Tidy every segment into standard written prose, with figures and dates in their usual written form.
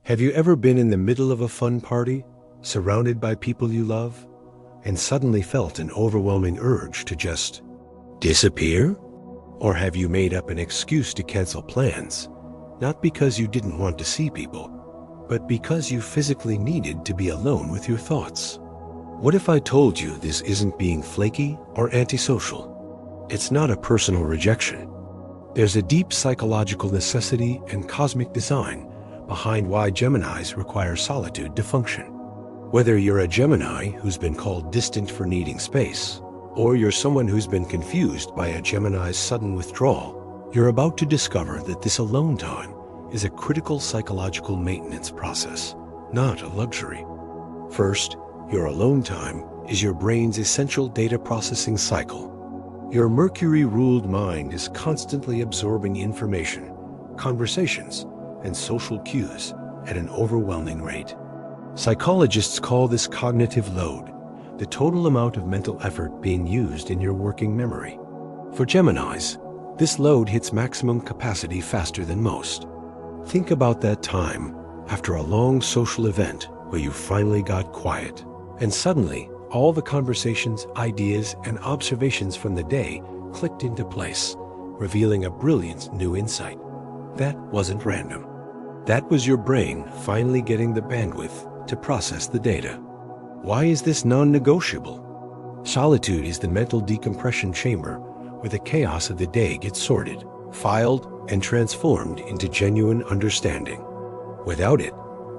Have you ever been in the middle of a fun party, surrounded by people you love, and suddenly felt an overwhelming urge to just disappear? Or have you made up an excuse to cancel plans, not because you didn't want to see people, but because you physically needed to be alone with your thoughts? What if I told you this isn't being flaky or antisocial? It's not a personal rejection. There's a deep psychological necessity and cosmic design behind why Geminis require solitude to function. Whether you're a Gemini who's been called distant for needing space, or you're someone who's been confused by a Gemini's sudden withdrawal, you're about to discover that this alone time is a critical psychological maintenance process, not a luxury. First, your alone time is your brain's essential data processing cycle. Your Mercury-ruled mind is constantly absorbing information, conversations, and social cues at an overwhelming rate. Psychologists call this cognitive load, the total amount of mental effort being used in your working memory. For Geminis, this load hits maximum capacity faster than most. Think about that time after a long social event where you finally got quiet, and suddenly all the conversations, ideas, and observations from the day clicked into place, revealing a brilliant new insight. That wasn't random. That was your brain finally getting the bandwidth to process the data. Why is this non-negotiable? Solitude is the mental decompression chamber where the chaos of the day gets sorted, filed, and transformed into genuine understanding. Without it,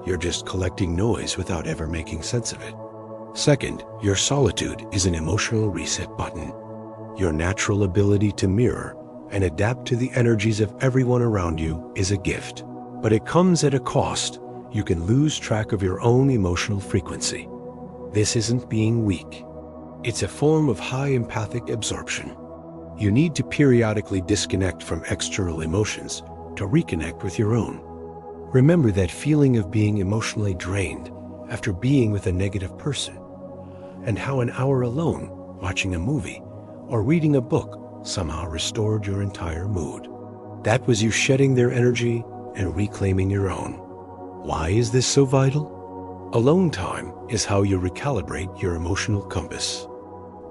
you're just collecting noise without ever making sense of it. Second, your solitude is an emotional reset button. Your natural ability to mirror and adapt to the energies of everyone around you is a gift. But it comes at a cost. You can lose track of your own emotional frequency. This isn't being weak. It's a form of high empathic absorption. You need to periodically disconnect from external emotions to reconnect with your own. Remember that feeling of being emotionally drained after being with a negative person, and how an hour alone, watching a movie or reading a book, somehow restored your entire mood. That was you shedding their energy and reclaiming your own. Why is this so vital? Alone time is how you recalibrate your emotional compass.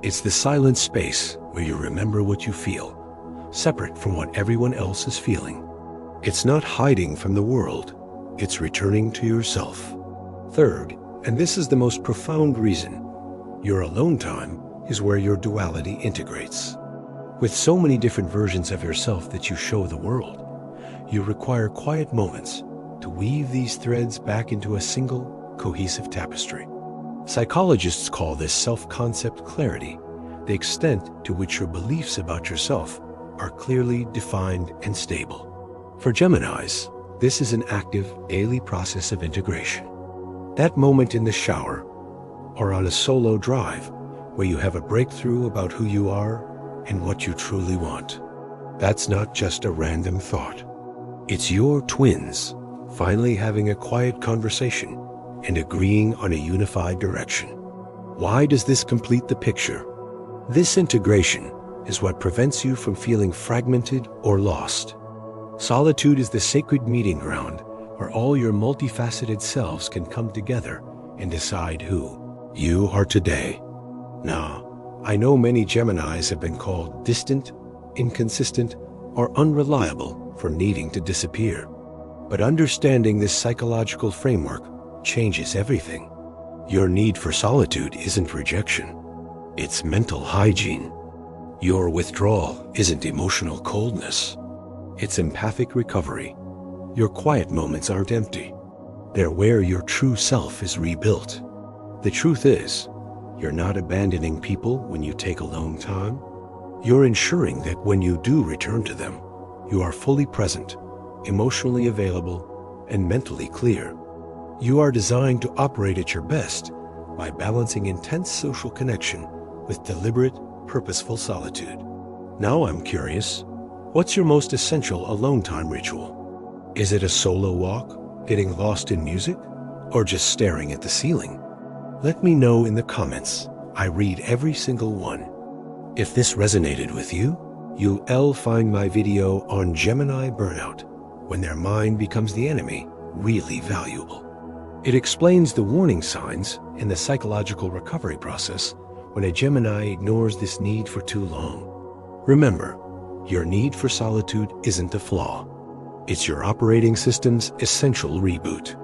It's the silent space where you remember what you feel, separate from what everyone else is feeling. It's not hiding from the world, it's returning to yourself. Third, and this is the most profound reason, your alone time is where your duality integrates. With so many different versions of yourself that you show the world, you require quiet moments to weave these threads back into a single, cohesive tapestry. Psychologists call this self-concept clarity, the extent to which your beliefs about yourself are clearly defined and stable. For Geminis, this is an active, daily process of integration. That moment in the shower or on a solo drive where you have a breakthrough about who you are and what you truly want. That's not just a random thought. It's your twins finally having a quiet conversation and agreeing on a unified direction. Why does this complete the picture? This integration is what prevents you from feeling fragmented or lost. Solitude is the sacred meeting ground where all your multifaceted selves can come together and decide who you are today. Now, I know many Geminis have been called distant, inconsistent, or unreliable for needing to disappear. But understanding this psychological framework changes everything. Your need for solitude isn't rejection. It's mental hygiene. Your withdrawal isn't emotional coldness. It's empathic recovery. Your quiet moments aren't empty. They're where your true self is rebuilt. The truth is, you're not abandoning people when you take alone time. You're ensuring that when you do return to them, you are fully present, emotionally available, and mentally clear. You are designed to operate at your best by balancing intense social connection with deliberate, purposeful solitude. Now I'm curious, what's your most essential alone time ritual? Is it a solo walk, getting lost in music, or just staring at the ceiling? Let me know in the comments. I read every single one. If this resonated with you, you'll find my video on Gemini burnout, when their mind becomes the enemy really valuable. It explains the warning signs in the psychological recovery process when a Gemini ignores this need for too long. Remember, your need for solitude isn't a flaw. It's your operating system's essential reboot.